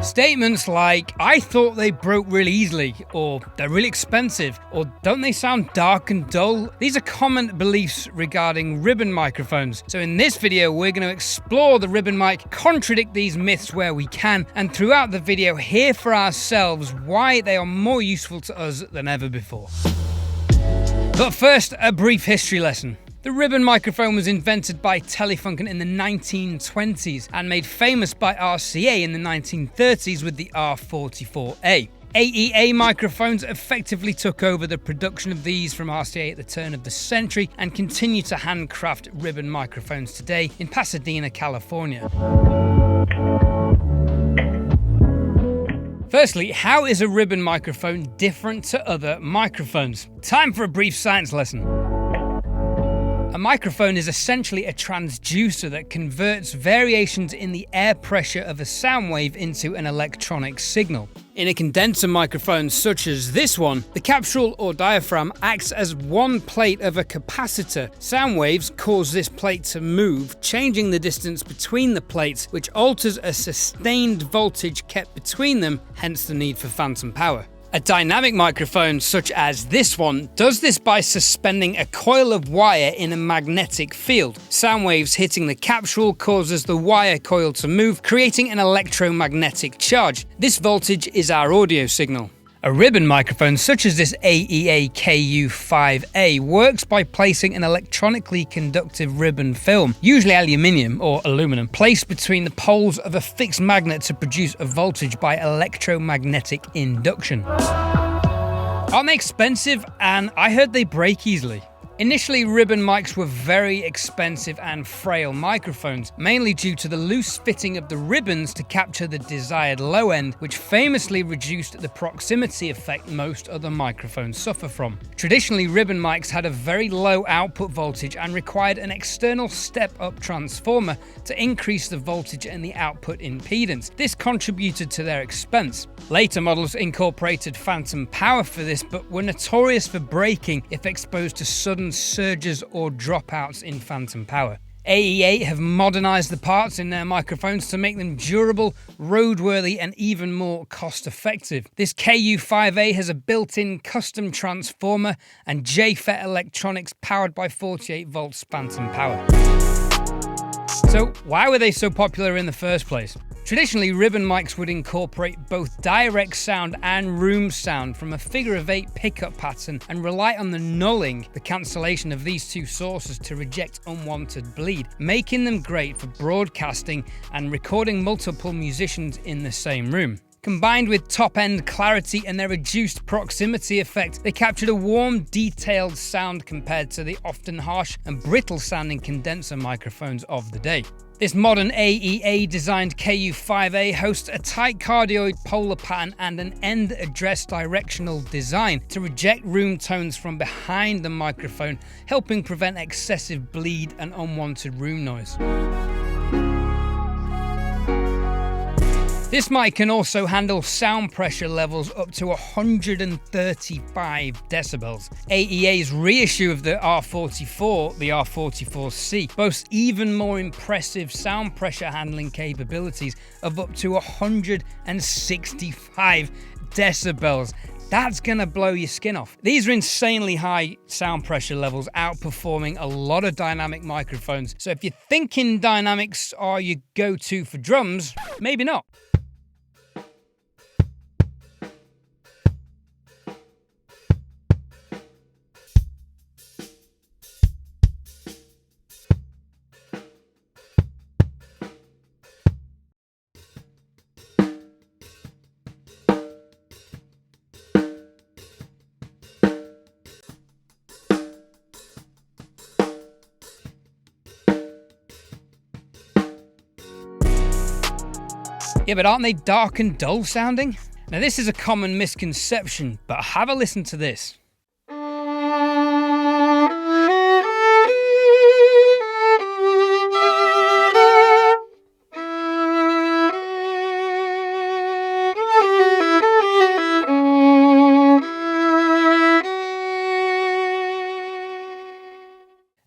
Statements like, "I thought they broke really easily," or "they're really expensive," or "don't they sound dark and dull?" These are common beliefs regarding ribbon microphones. So in this video, we're going to explore the ribbon mic, contradict these myths where we can, and throughout the video, hear for ourselves why they are more useful to us than ever before. But first, a brief history lesson. The ribbon microphone was invented by Telefunken in the 1920s and made famous by RCA in the 1930s with the R44A. AEA microphones effectively took over the production of these from RCA at the turn of the century and continue to handcraft ribbon microphones today in Pasadena, California. Firstly, how is a ribbon microphone different to other microphones? Time for a brief science lesson. A microphone is essentially a transducer that converts variations in the air pressure of a sound wave into an electronic signal. In a condenser microphone such as this one, the capsule or diaphragm acts as one plate of a capacitor. Sound waves cause this plate to move, changing the distance between the plates, which alters a sustained voltage kept between them, hence the need for phantom power. A dynamic microphone, such as this one, does this by suspending a coil of wire in a magnetic field. Sound waves hitting the capsule causes the wire coil to move, creating an electromagnetic charge. This voltage is our audio signal. A ribbon microphone, such as this AEA KU5A, works by placing an electronically conductive ribbon film, usually aluminium or aluminum, placed between the poles of a fixed magnet to produce a voltage by electromagnetic induction. Aren't they expensive? And I heard they break easily. Initially, ribbon mics were very expensive and frail microphones, mainly due to the loose fitting of the ribbons to capture the desired low end, which famously reduced the proximity effect most other microphones suffer from. Traditionally, ribbon mics had a very low output voltage and required an external step-up transformer to increase the voltage and the output impedance. This contributed to their expense. Later models incorporated phantom power for this, but were notorious for breaking if exposed to sudden surges or dropouts in phantom power. AEA have modernized the parts in their microphones to make them durable, roadworthy, and even more cost-effective. This KU5A has a built-in custom transformer and JFET electronics powered by 48 volts phantom power. So why were they so popular in the first place? Traditionally, ribbon mics would incorporate both direct sound and room sound from a figure-of-8 pickup pattern and rely on the nulling, the cancellation of these two sources to reject unwanted bleed, making them great for broadcasting and recording multiple musicians in the same room. Combined with top-end clarity and their reduced proximity effect, they captured a warm, detailed sound compared to the often harsh and brittle-sounding condenser microphones of the day. This modern AEA-designed KU5A hosts a tight cardioid polar pattern and an end address directional design to reject room tones from behind the microphone, helping prevent excessive bleed and unwanted room noise. This mic can also handle sound pressure levels up to 135 decibels. AEA's reissue of the R44, the R44C, boasts even more impressive sound pressure handling capabilities of up to 165 decibels. That's gonna blow your skin off. These are insanely high sound pressure levels, outperforming a lot of dynamic microphones. So if you're thinking dynamics are your go-to for drums, maybe not. Yeah, but aren't they dark and dull sounding? Now this is a common misconception, but have a listen to this.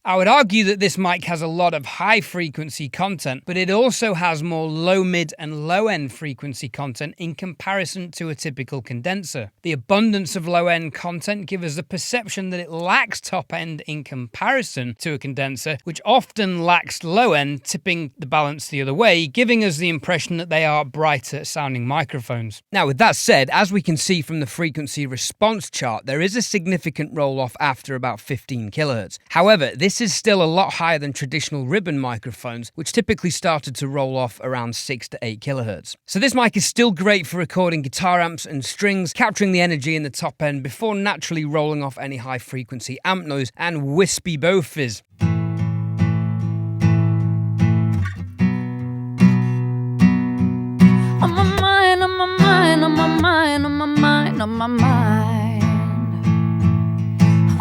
Our would argue that this mic has a lot of high frequency content, but it also has more low, mid and low end frequency content in comparison to a typical condenser. The abundance of low end content gives us the perception that it lacks top end in comparison to a condenser, which often lacks low end, tipping the balance the other way, giving us the impression that they are brighter sounding microphones. Now, with that said, as we can see from the frequency response chart, there is a significant roll off after about 15 kHz. However, this is still a lot higher than traditional ribbon microphones, which typically started to roll off around 6 to 8 kHz. So this mic is still great for recording guitar amps and strings, capturing the energy in the top end before naturally rolling off any high frequency amp noise and wispy bow fizz. On my mind, on my mind, on my mind, on my mind, on my mind.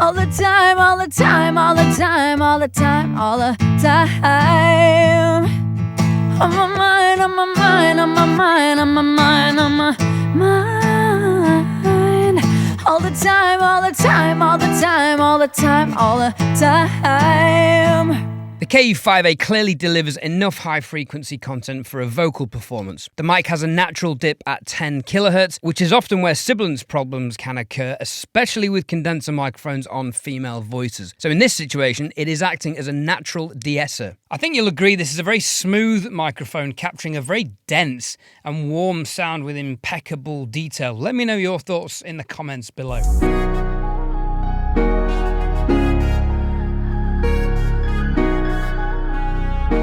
All the time, all the time, all the time, all the time, all the time. On my mind, on my mind, on my mind, on my mind, on my mind. All the time, all the time, all the time, all the time, all the time. The KU5A clearly delivers enough high-frequency content for a vocal performance. The mic has a natural dip at 10 kHz, which is often where sibilance problems can occur, especially with condenser microphones on female voices. So in this situation, it is acting as a natural de-esser. I think you'll agree this is a very smooth microphone, capturing a very dense and warm sound with impeccable detail. Let me know your thoughts in the comments below.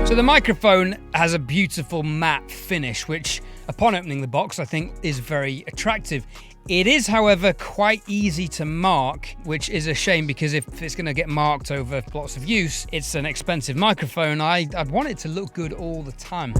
So the microphone has a beautiful matte finish, which upon opening the box I think is very attractive. It is, however, quite easy to mark, which is a shame because if it's going to get marked over lots of use, it's an expensive microphone. I'd want it to look good all the time.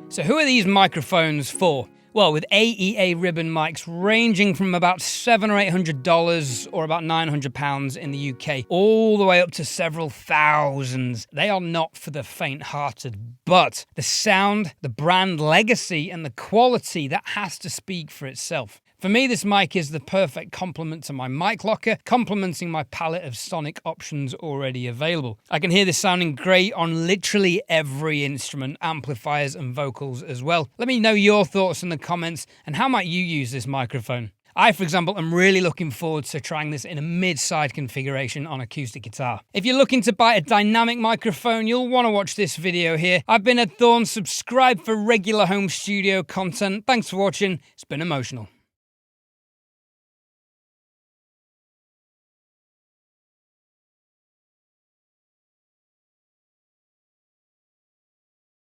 So who are these microphones for? Well, with AEA ribbon mics ranging from about $700 or $800 or about £900 in the UK, all the way up to several thousands. They are not for the faint-hearted, but the sound, the brand legacy, and the quality, that has to speak for itself. For me, this mic is the perfect complement to my mic locker, complementing my palette of sonic options already available. I can hear this sounding great on literally every instrument, amplifiers and vocals as well. Let me know your thoughts in the comments, and how might you use this microphone? I, for example, am really looking forward to trying this in a mid-side configuration on acoustic guitar. If you're looking to buy a dynamic microphone, you'll want to watch this video here. I've been Ed Thorne. Subscribe for regular home studio content. Thanks for watching. It's been emotional.